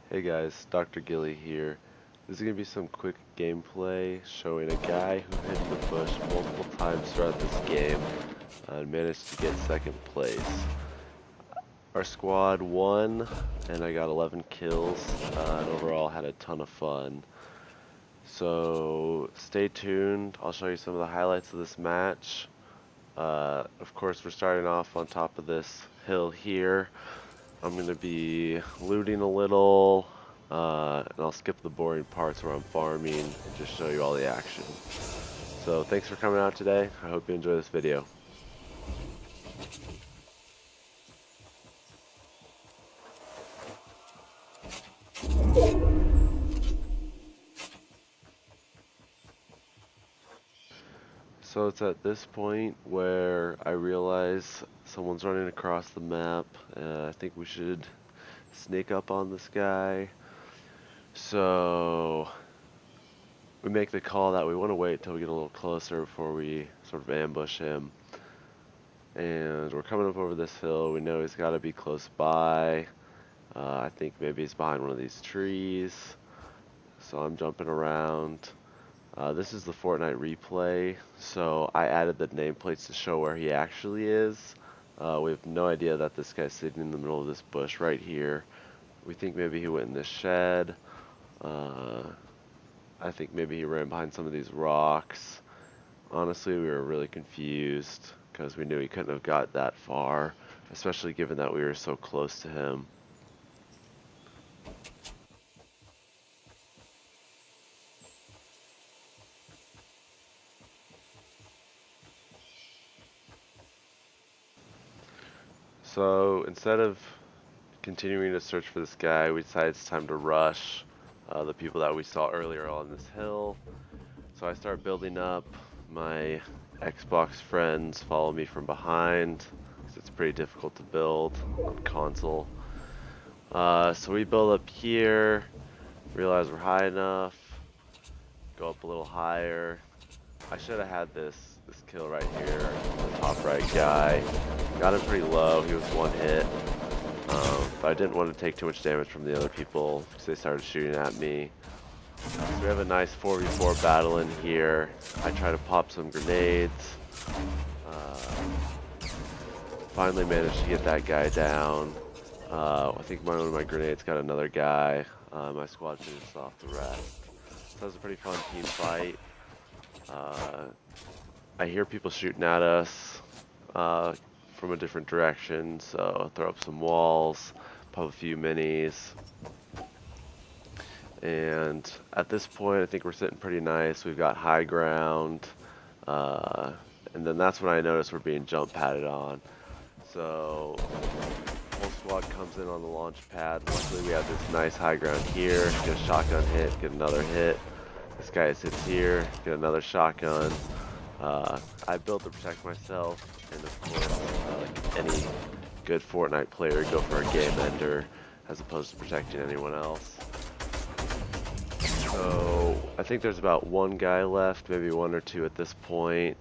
Hey guys, Dr. Gilly here. This is going to be some quick gameplay showing a guy who hit the bush multiple times throughout this game and managed to get second place. Our squad won and I got 11 kills and overall had a ton of fun. So stay tuned, I'll show you some of the highlights of this match. Of course we're starting off on top of this hill here. I'm going to be looting a little, and I'll skip the boring parts where I'm farming and just show you all the action. So thanks for coming out today. I hope you enjoy this video. So it's at this point where I realize someone's running across the map. I think we should sneak up on this guy. So we make the call that we want to wait till we get a little closer before we sort of ambush him. And we're coming up over this hill. We know he's got to be close by. I think maybe he's behind one of these trees. So I'm jumping around. This is the Fortnite replay. So I added the nameplates to show where he actually is. We have no idea that this guy's sitting in the middle of this bush right here. We think maybe he went in this shed. I think maybe he ran behind some of these rocks. Honestly, we were really confused because we knew he couldn't have got that far, especially given that we were so close to him. So instead of continuing to search for this guy, we decided it's time to rush the people that we saw earlier on this hill. So I start building up. My Xbox friends follow me from behind because it's pretty difficult to build on console. So we build up here, realize we're high enough, go up a little higher. I should have had this kill right here, the top right guy. Got him pretty low, he was one hit. But I didn't want to take too much damage from the other people because they started shooting at me. So we have a nice 4v4 battle in here. I try to pop some grenades. Finally managed to get that guy down. I think one of my grenades got another guy. My squad finished off the rest. So that was a pretty fun team fight. I hear people shooting at us from a different direction, so throw up some walls, pop a few minis. And at this point, I think we're sitting pretty nice. We've got high ground. And then that's when I notice we're being jump padded on. So whole squad comes in on the launch pad. Luckily we have this nice high ground here. Get a shotgun hit, get another hit. This guy sits here, get another shotgun. I built to protect myself, and of course, like any good Fortnite player, go for a game ender as opposed to protecting anyone else. So I think there's about one guy left, maybe one or two at this point.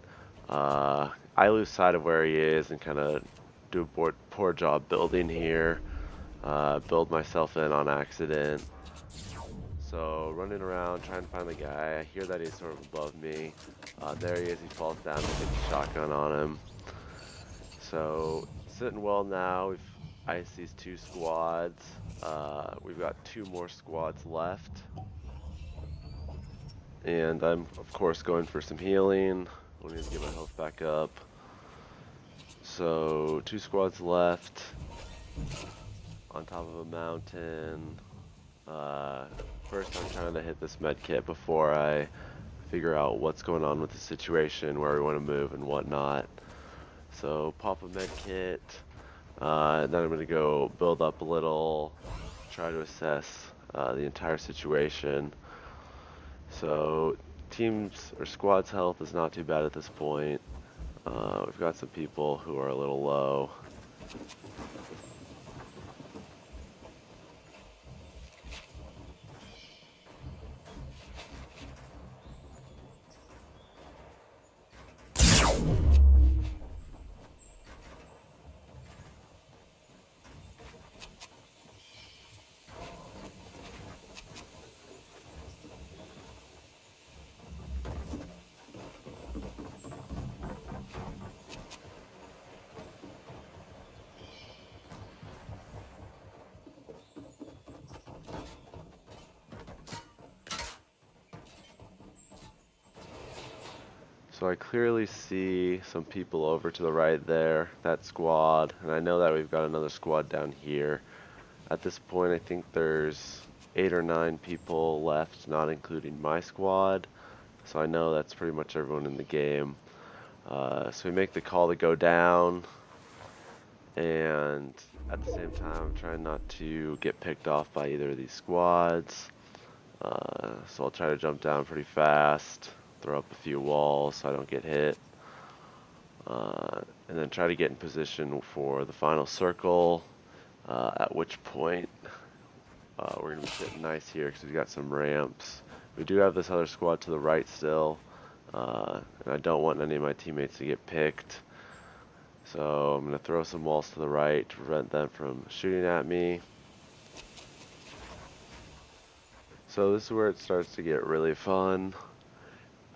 I lose sight of where he is and kind of do a poor job building here. Build myself in on accident. So running around trying to find the guy. I hear that he's sort of above me. There he is, he falls down and get the shotgun on him. So sitting well now, we've iced these two squads. We've got two more squads left. And I'm of course going for some healing. I need to get my health back up. So 2 squads left on top of a mountain. First I'm trying to hit this med kit before I figure out what's going on with the situation, where we want to move and whatnot. So pop a med kit, then I'm going to go build up a little, try to assess the entire situation. So teams or squad's health is not too bad at this point. We've got some people who are a little low. So I clearly see some people over to the right there, that squad, and I know that we've got another squad down here. At this point, I think there's 8 or 9 people left, not including my squad. So I know that's pretty much everyone in the game. So we make the call to go down, and at the same time, I'm trying not to get picked off by either of these squads. So I'll try to jump down pretty fast, throw up a few walls so I don't get hit, and then try to get in position for the final circle, at which point we're going to be sitting nice here because we've got some ramps. We do have this other squad to the right still, and I don't want any of my teammates to get picked. So I'm going to throw some walls to the right to prevent them from shooting at me. So this is where it starts to get really fun.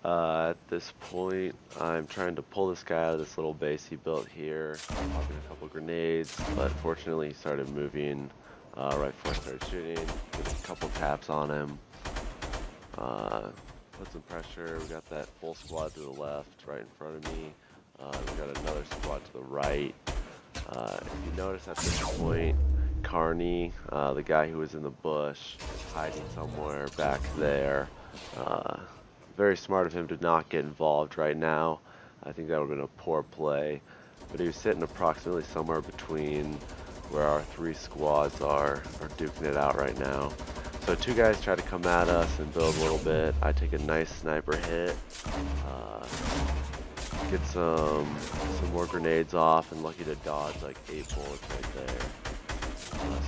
At this point, I'm trying to pull this guy out of this little base he built here, popping a couple grenades, but fortunately he started moving right before I started shooting. Did a couple taps on him. Put some pressure. We got that full squad to the left, right in front of me. We got another squad to the right. If you notice at this point, Carney, the guy who was in the bush, is hiding somewhere back there. Very smart of him to not get involved right now. I think that would have been a poor play. But he was sitting approximately somewhere between where our 3 squads are duking it out right now. So 2 guys try to come at us and build a little bit. I take a nice sniper hit, get some more grenades off, and lucky to dodge like 8 bullets right there.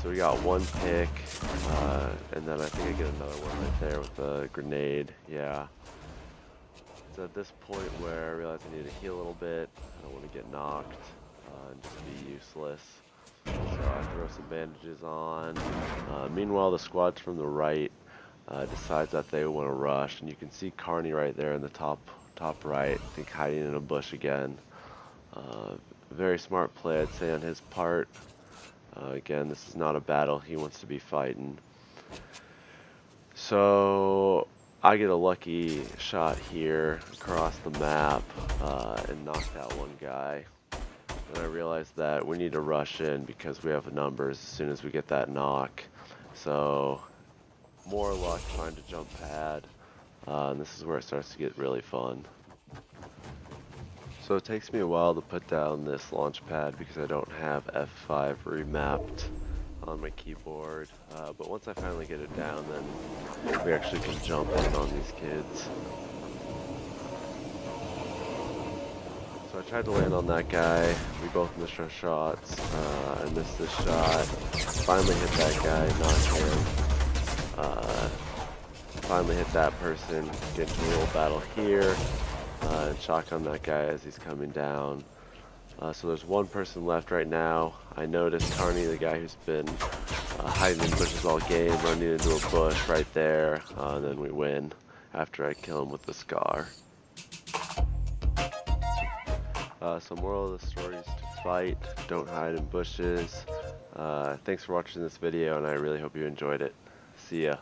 So we got 1 pick, and then I think I get another one right there with a grenade. Yeah. So at this point where I realize I need to heal a little bit, I don't want to get knocked and just be useless. So I throw some bandages on. Meanwhile, the squad from the right decides that they want to rush, and you can see Carney right there in the top right, I think hiding in a bush again. Very smart play, I'd say, on his part. Again, this is not a battle he wants to be fighting. So I get a lucky shot here across the map and knocked out one guy. And I realized that we need to rush in because we have numbers as soon as we get that knock. So more luck trying to jump pad, and this is where it starts to get really fun. So it takes me a while to put down this launch pad because I don't have F5 remapped on my keyboard, but once I finally get it down, then we actually can jump in on these kids. So I tried to land on that guy. We both missed our shots. I missed this shot. Finally hit that guy, knocked him. Finally hit that person. Get into a little battle here. And shotgun that guy as he's coming down. So there's 1 person left right now. I noticed Carney, the guy who's been hiding in bushes all game, running into a bush right there. And then we win after I kill him with the Scar. So moral of the story is to fight, don't hide in bushes. Thanks for watching this video, and I really hope you enjoyed it. See ya.